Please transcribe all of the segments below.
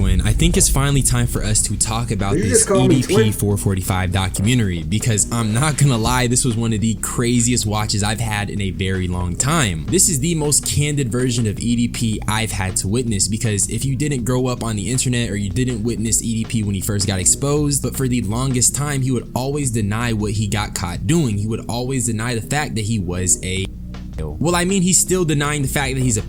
Twin, I think it's finally time for us to talk about this EDP 445 documentary, because I'm not gonna lie, this was one of the craziest watches I've had in a very long time. This is the most candid version of EDP I've had to witness, because if you didn't grow up on the internet or you didn't witness EDP when he first got exposed, but for the longest time he would always deny what he got caught doing. He would always deny the fact that he was a, well, I mean, he's still denying the fact that he's a,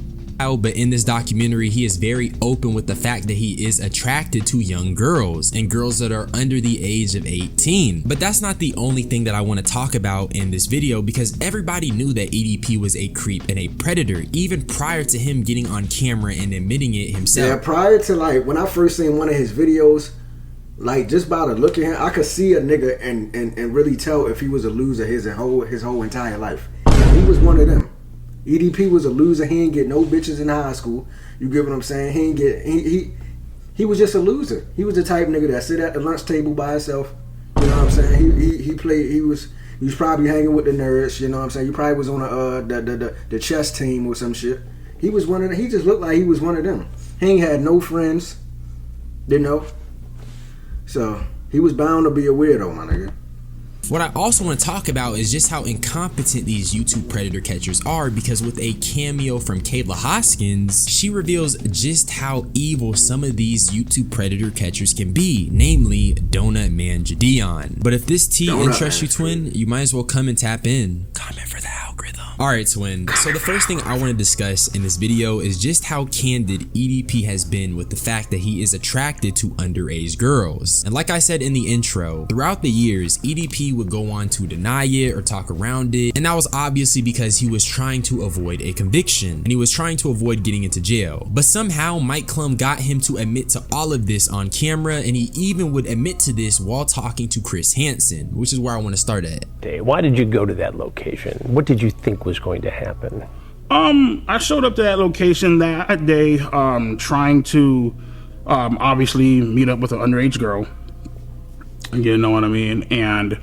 but in this documentary he is very open with the fact that he is attracted to young girls and girls that are under the age of 18. But that's not the only thing that I want to talk about in this video, because everybody knew that EDP was a creep and a predator even prior to him getting on camera and admitting it himself. Yeah, prior to, like, when I first seen one of his videos, like, just by the look at him, I could see a nigga and really tell if he was a loser his whole entire life. He was one of them. EDP was a loser. He ain't get no bitches in high school. You get what I'm saying? He ain't get he was just a loser. He was the type nigga that sit at the lunch table by himself. You know what I'm saying? He was probably hanging with the nerds. You know what I'm saying? He probably was on the chess team or some shit. He was one of them. He just looked like he was one of them. He ain't had no friends. Didn't know. So he was bound to be a weirdo, my nigga. What I also want to talk about is just how incompetent these YouTube predator catchers are, because with a cameo from Kayla Hoskins, she reveals just how evil some of these YouTube predator catchers can be, namely Donut Man Jadion. But if this tea interests you, Twin, you might as well come and tap in. Comment for the algorithm. Alright, Twin, so the first thing I want to discuss in this video is just how candid EDP has been with the fact that he is attracted to underage girls. And like I said in the intro, throughout the years, EDP would go on to deny it or talk around it, and that was obviously because he was trying to avoid a conviction and he was trying to avoid getting into jail. But somehow Mike Klum got him to admit to all of this on camera, and he even would admit to this while talking to Chris Hansen, which is where I want to start at. Why did you go to that location? What did you think was going to happen? I showed up to that location that day trying to obviously meet up with an underage girl. You know what I mean? And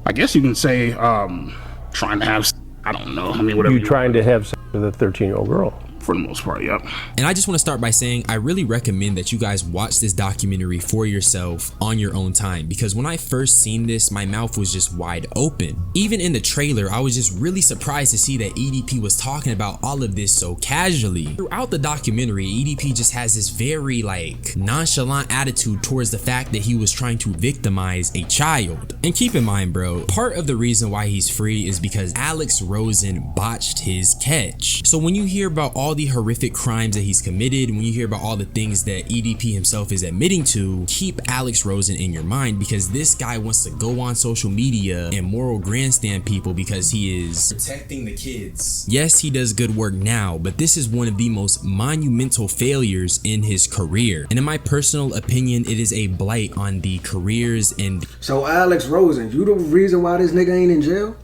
I guess you can say trying to have, I don't know, I mean, whatever. You trying to have sex with a 13-year-old girl? For the most part, yep. And I just want to start by saying I really recommend that you guys watch this documentary for yourself on your own time, because when I first seen this, my mouth was just wide open. Even in the trailer, I was just really surprised to see that EDP was talking about all of this so casually. Throughout the documentary, EDP just has this very like nonchalant attitude towards the fact that he was trying to victimize a child. And keep in mind, bro, part of the reason why he's free is because Alex Rosen botched his catch. So when you hear about all the horrific crimes that he's committed, when you hear about all the things that EDP himself is admitting to, keep Alex Rosen in your mind, because this guy wants to go on social media and moral grandstand people because he is protecting the kids. Yes, he does good work now, but this is one of the most monumental failures in his career. And in my personal opinion, it is a blight on the careers and So Alex Rosen, you the reason why this nigga ain't in jail?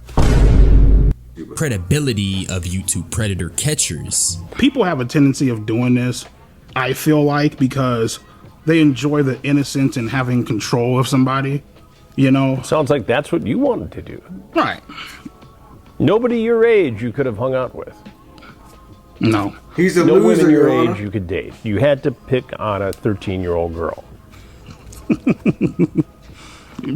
credibility of YouTube predator catchers. People have a tendency of doing this, I feel like, because they enjoy the innocence and having control of somebody, you know? Sounds like that's what you wanted to do. Right. Nobody your age you could have hung out with. No. He's a No loser, women your Your Honor. age you could date. You had to pick on a 13-year-old girl.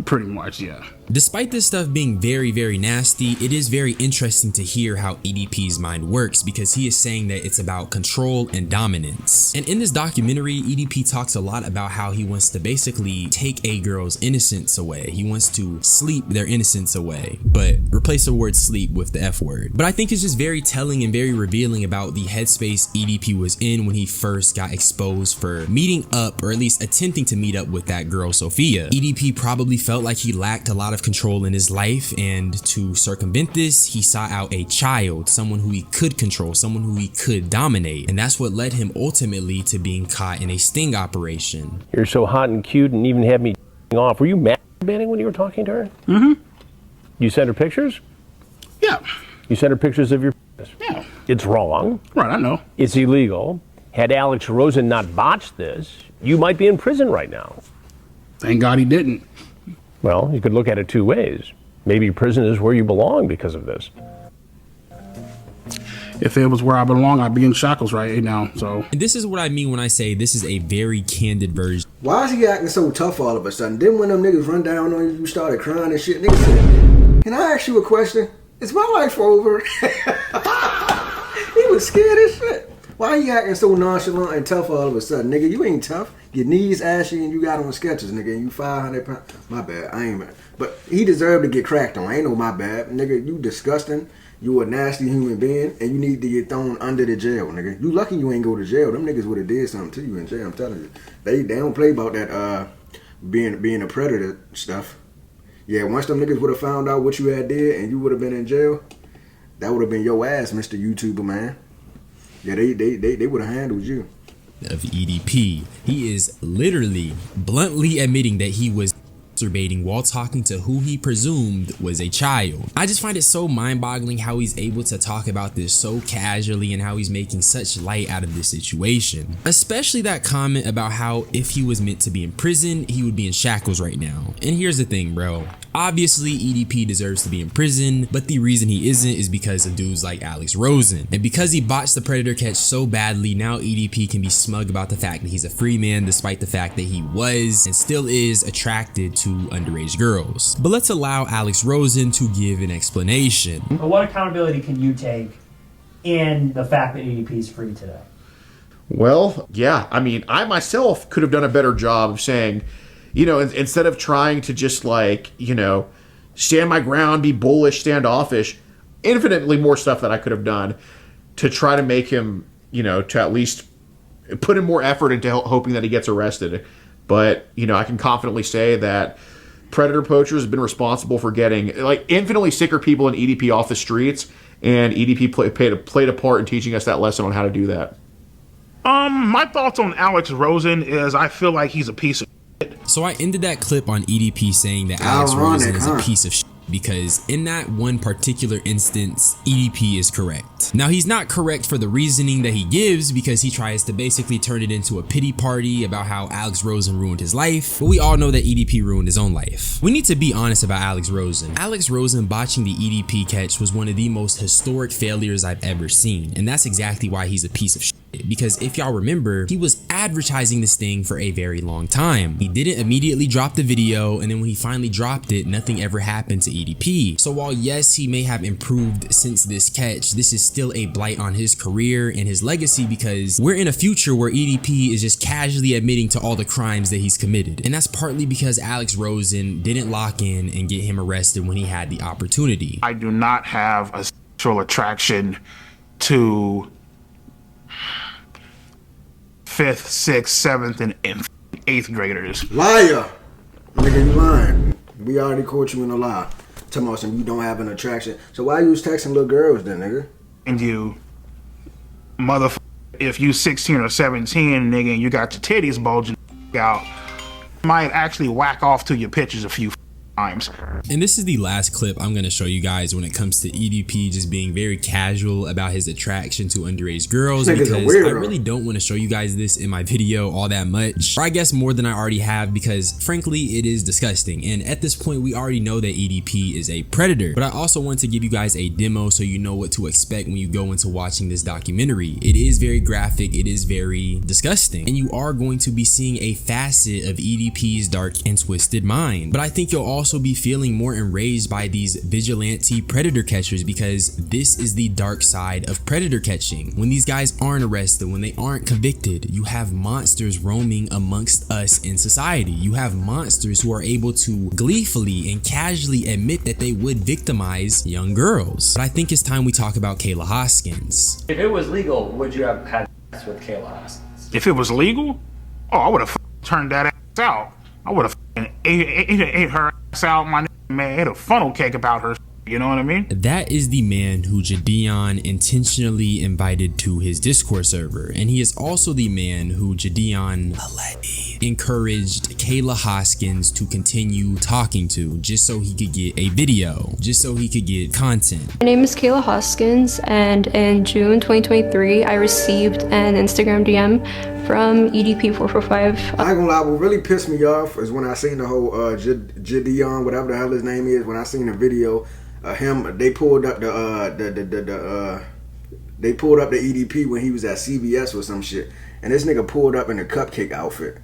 Pretty much, yeah. Despite this stuff being very, very nasty, it is very interesting to hear how EDP's mind works, because he is saying that it's about control and dominance. And in this documentary, EDP talks a lot about how he wants to basically take a girl's innocence away. He wants to sleep their innocence away, but replace the word sleep with the F word. But I think it's just very telling and very revealing about the headspace EDP was in when he first got exposed for meeting up, or at least attempting to meet up with that girl, Sophia. EDP probably felt like he lacked a lot of control in his life, and to circumvent this, he sought out a child, someone who he could control, someone who he could dominate, and that's what led him ultimately to being caught in a sting operation. You're so hot and cute and even had me off. Were you masturbating when you were talking to her? Mm-hmm. You sent her pictures? Yeah. You sent her pictures of your penis? Yeah. It's wrong. Right, I know. It's illegal. Had Alex Rosen not botched this, you might be in prison right now. Thank God he didn't. Well, you could look at it two ways. Maybe prison is where you belong because of this. if it was where I belong, I'd be in shackles right now. So And this is what I mean when I say this is a very candid version. Why is he acting so tough all of a sudden? Then when them niggas run down on you, you started crying and shit. Niggas said, "Can I ask you a question? Is my life over?" He was scared as shit. Why are you acting so nonchalant and tough all of a sudden? Nigga, you ain't tough. Your knees ashy and you got on sketches, nigga, and you 500 pounds. My bad, I ain't mad. But he deserved to get cracked on. Ain't no my bad. Nigga, you disgusting. You a nasty human being, and you need to get thrown under the jail, nigga. You lucky you ain't go to jail. Them niggas would have did something to you in jail, I'm telling you. They don't play about that being a predator stuff. Yeah, once them niggas would have found out what you had did and you would have been in jail, that would have been your ass, Mr. YouTuber, man. Yeah, they would have handled you. Of EDP, he is literally bluntly admitting that he was masturbating while talking to who he presumed was a child. I just find it so mind-boggling how he's able to talk about this so casually and how he's making such light out of this situation. Especially that comment about how if he was meant to be in prison, he would be in shackles right now. And here's the thing, bro. Obviously, EDP deserves to be in prison, but the reason he isn't is because of dudes like Alex Rosen. And because he botched the predator catch so badly, now EDP can be smug about the fact that he's a free man despite the fact that he was and still is attracted to underage girls. But let's allow Alex Rosen to give an explanation. But what accountability can you take in the fact that EDP is free today? Well, yeah, I mean, I myself could have done a better job of saying, you know, instead of trying to just like, you know, stand my ground, be bullish, standoffish, infinitely more stuff that I could have done to try to make him, you know, to at least put in more effort into hoping that he gets arrested. But, you know, I can confidently say that predator poachers have been responsible for getting like infinitely sicker people in EDP off the streets, and EDP played a part in teaching us that lesson on how to do that. my thoughts on Alex Rosen is I feel like he's a piece of shit. So I ended that clip on EDP saying that Alex Rosen is a piece of shit because in that one particular instance, EDP is correct. Now, he's not correct for the reasoning that he gives because he tries to basically turn it into a pity party about how Alex Rosen ruined his life, but we all know that EDP ruined his own life. We need to be honest about Alex Rosen. Alex Rosen botching the EDP catch was one of the most historic failures I've ever seen, and that's exactly why he's a piece of shit. Because if y'all remember, he was advertising this thing for a very long time. He didn't immediately drop the video, and then when he finally dropped it, nothing ever happened to EDP. So while yes, he may have improved since this catch, this is still a blight on his career and his legacy because we're in a future where EDP is just casually admitting to all the crimes that he's committed. And that's partly because Alex Rosen didn't lock in and get him arrested when he had the opportunity. I do not have a sexual attraction to 5th, 6th, 7th, and 8th graders. Liar! Nigga, you lying. We already caught you in a lie. Talking about some you don't have an attraction. So why you was texting little girls then, nigga? And you, motherfucker, if you 16 or 17, nigga, and you got your titties bulging out, might actually whack off to your pictures a few times. And this is the last clip I'm going to show you guys when it comes to EDP just being very casual about his attraction to underage girls, because I really don't want to show you guys this in my video all that much, or I guess more than I already have, because frankly it is disgusting. And at this point we already know that EDP is a predator, but I also want to give you guys a demo so you know what to expect when you go into watching this documentary. It is very graphic, it is very disgusting, and you are going to be seeing a facet of EDP's dark and twisted mind. But I think you'll also be feeling more enraged by these vigilante predator catchers, because this is the dark side of predator catching. When these guys aren't arrested, when they aren't convicted, you have monsters roaming amongst us in society. You have monsters who are able to gleefully and casually admit that they would victimize young girls. But I think it's time we talk about Kayla Hoskins. If it was legal, would you have had sex with Kayla Hoskins? If it was legal, oh, I would have turned that ass out. I would have ate her ass out, my man. Ate a funnel cake about her. You know what I mean? That is the man who Jadion intentionally invited to his Discord server, and he is also the man who Jadion encouraged Kayla Hoskins to continue talking to, just so he could get a video, just so he could get content. My name is Kayla Hoskins, and in June 2023, I received an Instagram DM from EDP445. I ain't gonna lie, what really pissed me off is when I seen the whole Jadion, whatever the hell his name is, when I seen the video of him, they pulled up They pulled up the EDP when he was at CVS or some shit, and this nigga pulled up in a cupcake outfit.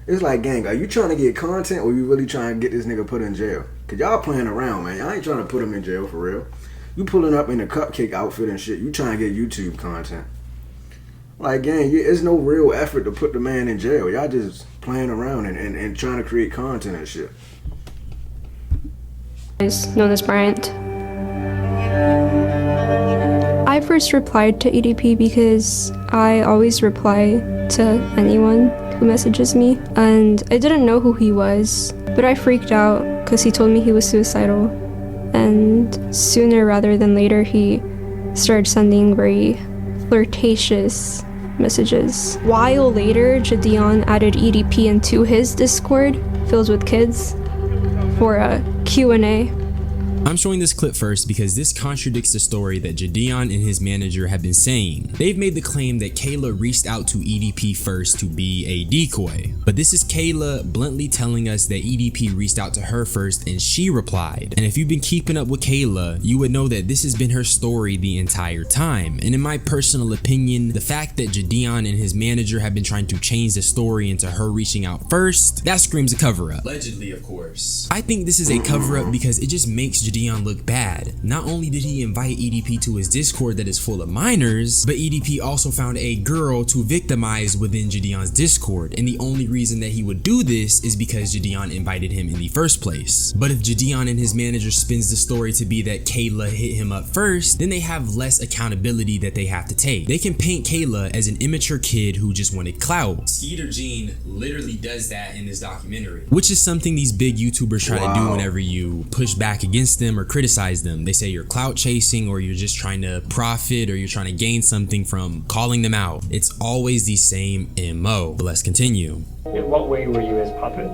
It's like, gang, are you trying to get content or you really trying to get this nigga put in jail? Cause y'all playing around, man. Y'all ain't trying to put him in jail for real. You pulling up in a cupcake outfit and shit. You trying to get YouTube content. Like, gang, it's no real effort to put the man in jail. Y'all just playing around and trying to create content and shit. Is known as Bryant. I first replied to EDP because I always reply to anyone who messages me, and I didn't know who he was, but I freaked out because he told me he was suicidal, and sooner rather than later he started sending very flirtatious messages. While later, Jadion added EDP into his Discord filled with kids for a Q&A. I'm showing this clip first because this contradicts the story that Jadion and his manager have been saying. They've made the claim that Kayla reached out to EDP first to be a decoy, but this is Kayla bluntly telling us that EDP reached out to her first and she replied. And if you've been keeping up with Kayla, you would know that this has been her story the entire time. And in my personal opinion, the fact that Jadion and his manager have been trying to change the story into her reaching out first, that screams a cover-up. Allegedly, of course. I think this is a cover-up because it just makes Jadion look bad. Not only did he invite EDP to his Discord that is full of minors, but EDP also found a girl to victimize within Jadion's Discord, and the only reason that he would do this is because Jadion invited him in the first place. But if Jadion and his manager spins the story to be that Kayla hit him up first, then they have less accountability that they have to take. They can paint Kayla as an immature kid who just wanted clout. Skeeter Jean literally does that in this documentary, which is something these big YouTubers try to do whenever you push back against them or criticize them. They say you're clout chasing, or you're just trying to profit, or you're trying to gain something from calling them out. It's always the same MO. But let's continue. In what way were you his puppet?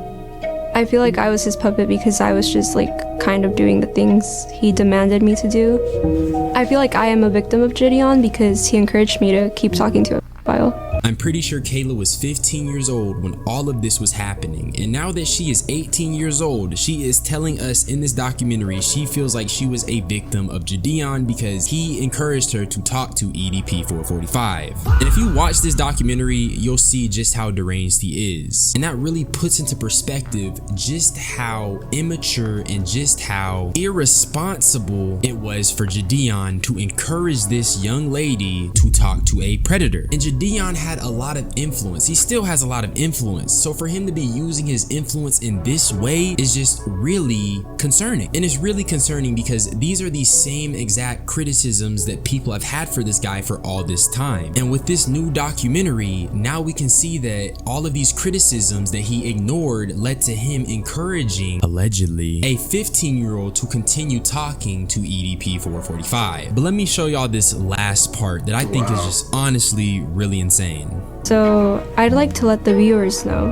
I feel like I was his puppet because I was just like kind of doing the things he demanded me to do. I feel like I am a victim of Jadion because he encouraged me to keep talking to a pedophile. I'm pretty sure Kayla was 15 years old when all of this was happening, and now that she is 18 years old, she is telling us in this documentary she feels like she was a victim of Jadion because he encouraged her to talk to EDP 445. And if you watch this documentary, you'll see just how deranged he is, and that really puts into perspective just how immature and just how irresponsible it was for Jadion to encourage this young lady to talk to a predator. And Jadion had a lot of influence. He still has a lot of influence. So for him to be using his influence in this way is just really concerning. And it's really concerning because these are the same exact criticisms that people have had for this guy for all this time. And with this new documentary, now we can see that all of these criticisms that he ignored led to him encouraging, allegedly, a 15-year-old to continue talking to EDP 445. But let me show y'all this last part that I think is just honestly really insane. So I'd like to let the viewers know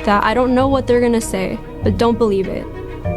that I don't know what they're gonna say, but don't believe it.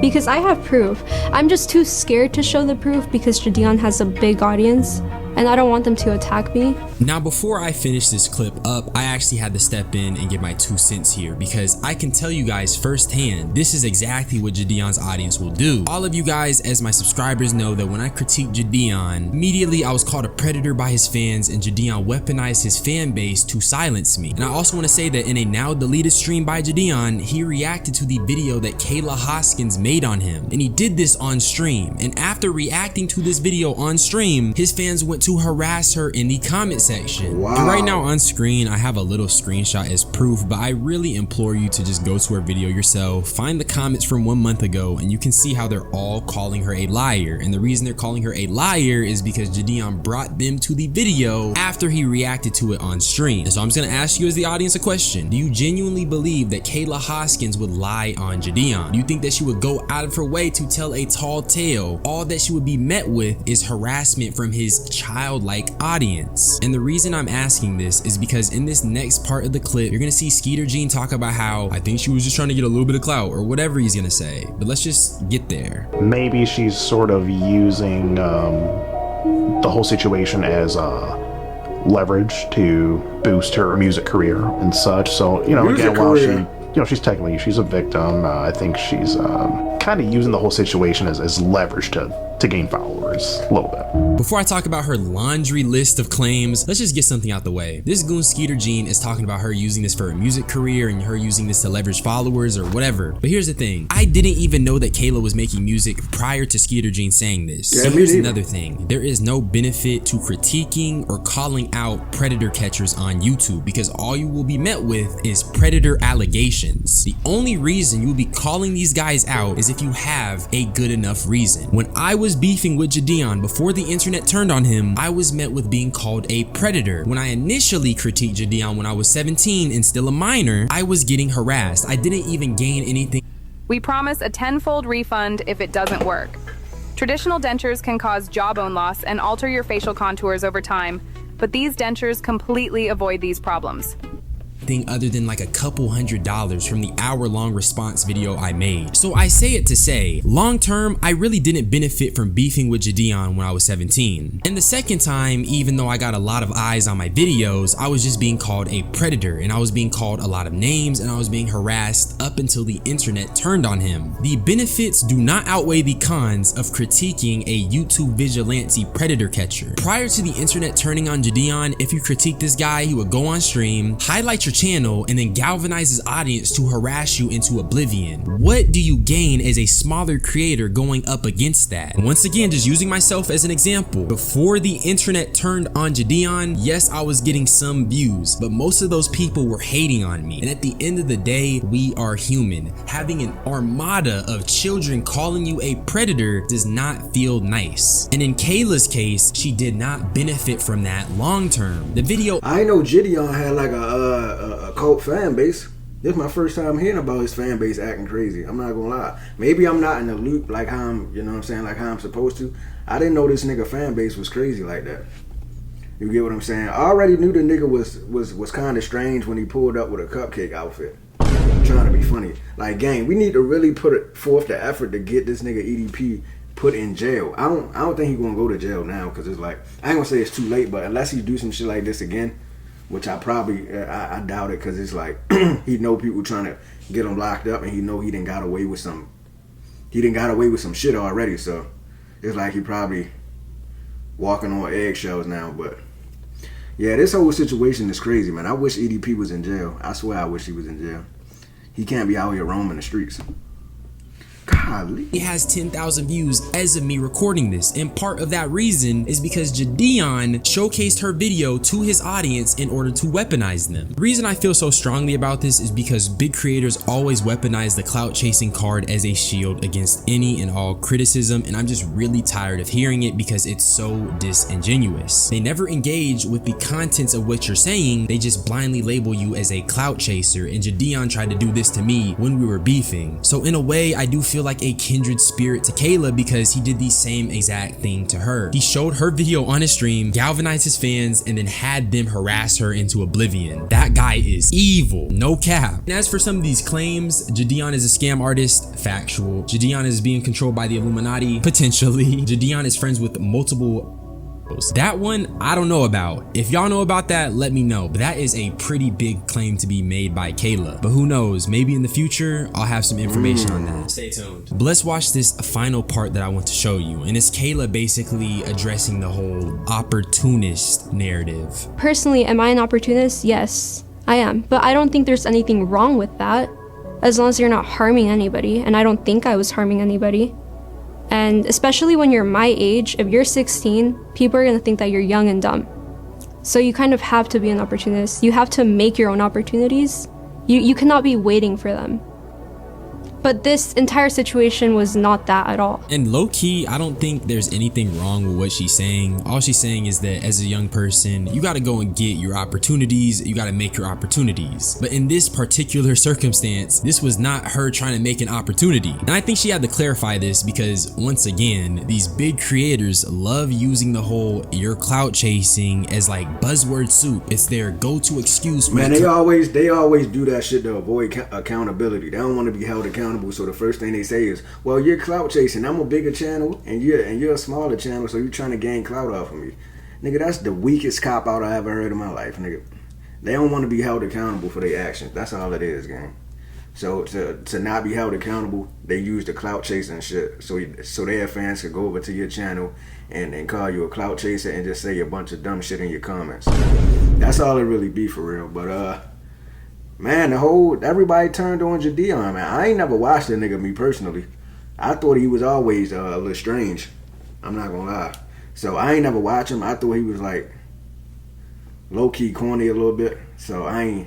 Because I have proof. I'm just too scared to show the proof because Jadion has a big audience and I don't want them to attack me. Now, before I finish this clip up, I actually had to step in and give my 2 cents here because I can tell you guys firsthand, this is exactly what Jadion's audience will do. All of you guys, as my subscribers, know that when I critique Jadion, immediately I was called a predator by his fans, and Jadion weaponized his fan base to silence me. And I also want to say that in a now deleted stream by Jadion, he reacted to the video that Kayla Hoskins made on him, and he did this on stream. And after reacting to this video on stream, his fans went to harass her in the comment section. Wow. And right now on screen, I have a little screenshot as proof, but I really implore you to just go to her video yourself, find the comments from 1 month ago, and you can see how they're all calling her a liar. And the reason they're calling her a liar is because Jadion brought them to the video after he reacted to it on stream. And so I'm just gonna ask you as the audience a question. Do you genuinely believe that Kayla Hoskins would lie on Jadion? Do you think that she would go out of her way to tell a tall tale? All that she would be met with is harassment from his childlike audience. And the reason I'm asking this is because in this next part of the clip, you're gonna see Skeeter Jean talk about how I think she was just trying to get a little bit of clout or whatever he's gonna say. But let's just get there. Maybe she's sort of using the whole situation as leverage to boost her music career and such. So, you know, Music again, while career. she's a victim, I think she's kind of using the whole situation as leverage to to gain followers a little bit. Before I talk about her laundry list of claims, let's just get something out the way. This goon Skeeter Jean is talking about her using this for a music career and her using this to leverage followers or whatever. But here's the thing. I didn't even know that Kayla was making music prior to Skeeter Jean saying this. Yeah, So me here's neither. another thing. There is no benefit to critiquing or calling out predator catchers on YouTube because all you will be met with is predator allegations. The only reason you will be calling these guys out is if you have a good enough reason. When I was beefing with Jadion before the internet turned on him, I was met with being called a predator. When I initially critiqued Jadion when I was 17 and still a minor, I was getting harassed. I didn't even gain anything. We promise a tenfold refund if it doesn't work. Traditional dentures can cause jawbone loss and alter your facial contours over time, but these dentures completely avoid these problems. Other than like a couple $100s from the hour-long response video I made. So I say it to say, long term, I really didn't benefit from beefing with Jadion when I was 17. And the second time, even though I got a lot of eyes on my videos, I was just being called a predator and I was being called a lot of names and I was being harassed up until the internet turned on him. The benefits do not outweigh the cons of critiquing a YouTube vigilante predator catcher. Prior to the internet turning on Jadion, if you critique this guy, he would go on stream, highlight your channel, and then galvanize his audience to harass you into oblivion. What do you gain as a smaller creator going up against that? And once again, just using myself as an example, before the internet turned on Jadion, yes, I was getting some views, but most of those people were hating on me. And at the end of the day, we are human. Having an armada of children calling you a predator does not feel nice. And in Kayla's case, she did not benefit from that long term. The video I know Gideon had like a cult fan base. This is my first time hearing about his fan base acting crazy. I'm not gonna lie. Maybe I'm not in the loop like how I'm, you know what I'm saying, like how I'm supposed to. I didn't know this nigga fan base was crazy like that. You get what I'm saying? I already knew the nigga was kind of strange when he pulled up with a cupcake outfit. Trying to be funny. Like, gang, we need to really put forth the effort to get this nigga EDP put in jail. I don't think he's gonna go to jail now because it's like, I ain't gonna say it's too late, but unless he do some shit like this again, which I probably I doubt it because it's like he know people trying to get him locked up and he know he done got away with some shit already, so it's like he probably walking on eggshells now. But yeah, this whole situation is crazy, man. I wish EDP was in jail. I swear I wish he was in jail. He can't be out here roaming the streets. Golly. He has 10,000 views as of me recording this, and part of that reason is because Jadion showcased her video to his audience in order to weaponize them. The reason I feel so strongly about this is because big creators always weaponize the clout chasing card as a shield against any and all criticism, and I'm just really tired of hearing it because it's so disingenuous. They never engage with the contents of what you're saying, they just blindly label you as a clout chaser, and Jadion tried to do this to me when we were beefing. So in a way, I do feel like a kindred spirit to Kayla because he did the same exact thing to her. He showed her video on his stream, galvanized his fans, and then had them harass her into oblivion. That guy is evil, no cap. And as for some of these claims, Jadion is a scam artist, factual. Jadion is being controlled by the Illuminati, potentially. Jadion is friends with multiple. That one, I don't know about. If y'all know about that, let me know. But that is a pretty big claim to be made by Kayla. But who knows, maybe in the future, I'll have some information on that. Stay tuned. But let's watch this final part that I want to show you. And it's Kayla basically addressing the whole opportunist narrative. Personally, am I an opportunist? Yes, I am. But I don't think there's anything wrong with that, as long as you're not harming anybody. And I don't think I was harming anybody. And especially when you're my age, if you're 16, people are gonna think that you're young and dumb. So you kind of have to be an opportunist. You have to make your own opportunities. You cannot be waiting for them. But this entire situation was not that at all. And low-key, I don't think there's anything wrong with what she's saying. All she's saying is that as a young person, you gotta go and get your opportunities, you gotta make your opportunities. But in this particular circumstance, this was not her trying to make an opportunity. And I think she had to clarify this because, once again, these big creators love using the whole "you're clout chasing" as like buzzword soup. It's their go-to excuse. Man, they always do that shit to avoid accountability. They don't want to be held accountable. So the first thing they say is, well, you're clout chasing. I'm a bigger channel and you're a smaller channel, so you're trying to gain clout off of me. Nigga, that's the weakest cop out I ever heard in my life, nigga. They don't want to be held accountable for their actions. That's all it is, gang. So to not be held accountable, they use the clout chasing and shit. So their fans could go over to your channel and call you a clout chaser and just say a bunch of dumb shit in your comments. That's all it really be for real. But man, everybody turned on Jadion, man. I ain't never watched the nigga, me personally. I thought he was always a little strange. I'm not gonna lie. So I ain't never watched him. I thought he was like low key corny a little bit. So I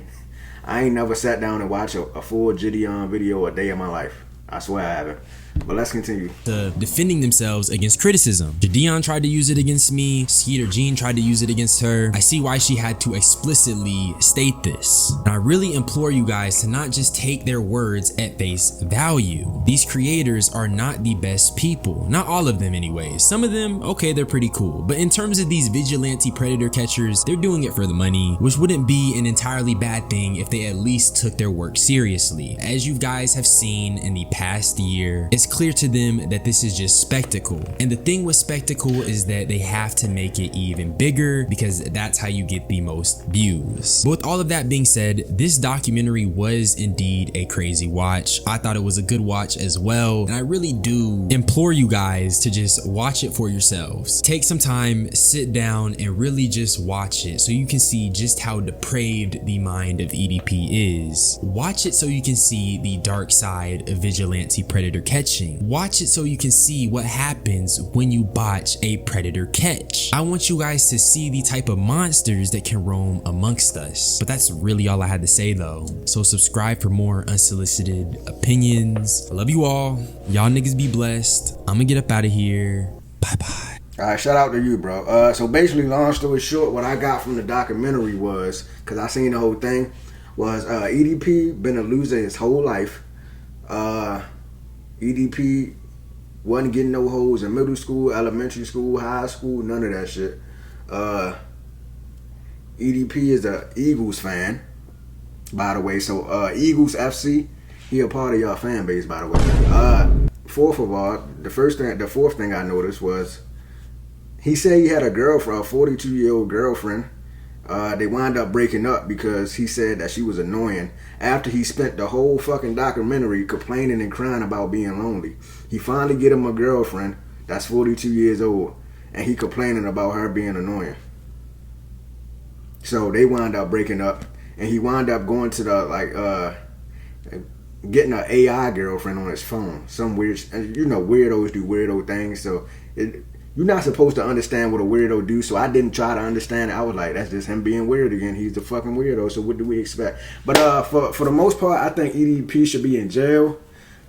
ain't never sat down and watched a full Jadion video a day in my life. I swear I haven't. But let's continue. Defending themselves against criticism. Jadion tried to use it against me. Skeeter Jean tried to use it against her. I see why she had to explicitly state this. And I really implore you guys to not just take their words at face value. These creators are not the best people. Not all of them anyways. Some of them, okay, they're pretty cool. But in terms of these vigilante predator catchers, they're doing it for the money, which wouldn't be an entirely bad thing if they at least took their work seriously. As you guys have seen in the past year, it's clear to them that this is just spectacle. And the thing with spectacle is that they have to make it even bigger because that's how you get the most views. But with all of that being said, this documentary was indeed a crazy watch. I thought it was a good watch as well. And I really do implore you guys to just watch it for yourselves. Take some time, sit down, and really just watch it so you can see just how depraved the mind of EDP is. Watch it so you can see the dark side of vigilante predator catching. Watch it so you can see what happens when you botch a predator catch. I want you guys to see the type of monsters that can roam amongst us. But that's really all I had to say though. So subscribe for more unsolicited opinions. I love you all. Y'all niggas be blessed. I'm gonna get up out of here. Bye bye. All right, shout out to you, bro. So basically, long story short, what I got from the documentary was, because I seen the whole thing, was EDP been a loser his whole life. EDP wasn't getting no hoes in middle school, elementary school, high school, none of that shit. EDP is a Eagles fan, by the way. So Eagles FC, he a part of your fan base, by the way. Fourth of all, the fourth thing I noticed was he said he had a girlfriend, a 42-year-old girlfriend. They wound up breaking up because he said that she was annoying after he spent the whole fucking documentary complaining and crying about being lonely. He finally get him a girlfriend that's 42 years old and he complaining about her being annoying. So they wound up breaking up and he wound up going to the getting an AI girlfriend on his phone. Some weird, weirdos do weirdo things. So you're not supposed to understand what a weirdo do, so I didn't try to understand it. I was like, that's just him being weird again. He's the fucking weirdo, so what do we expect? But for the most part, I think EDP should be in jail.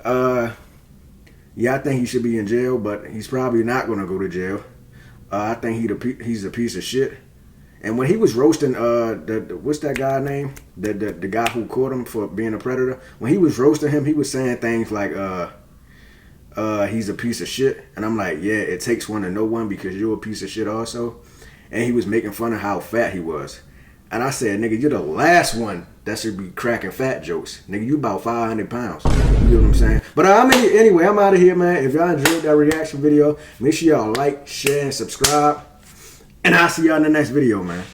Yeah, I think he should be in jail, but he's probably not going to go to jail. I think he's a piece of shit. And when he was roasting what's that guy name? The guy who caught him for being a predator. When he was roasting him, he was saying things like he's a piece of shit. And I'm like, yeah, it takes one to know one because you're a piece of shit also. And he was making fun of how fat he was. And I said, nigga, you're the last one that should be cracking fat jokes. Nigga, you about 500 pounds. You know what I'm saying? But anyway, I'm out of here, man. If y'all enjoyed that reaction video, make sure y'all like, share, and subscribe. And I'll see y'all in the next video, man.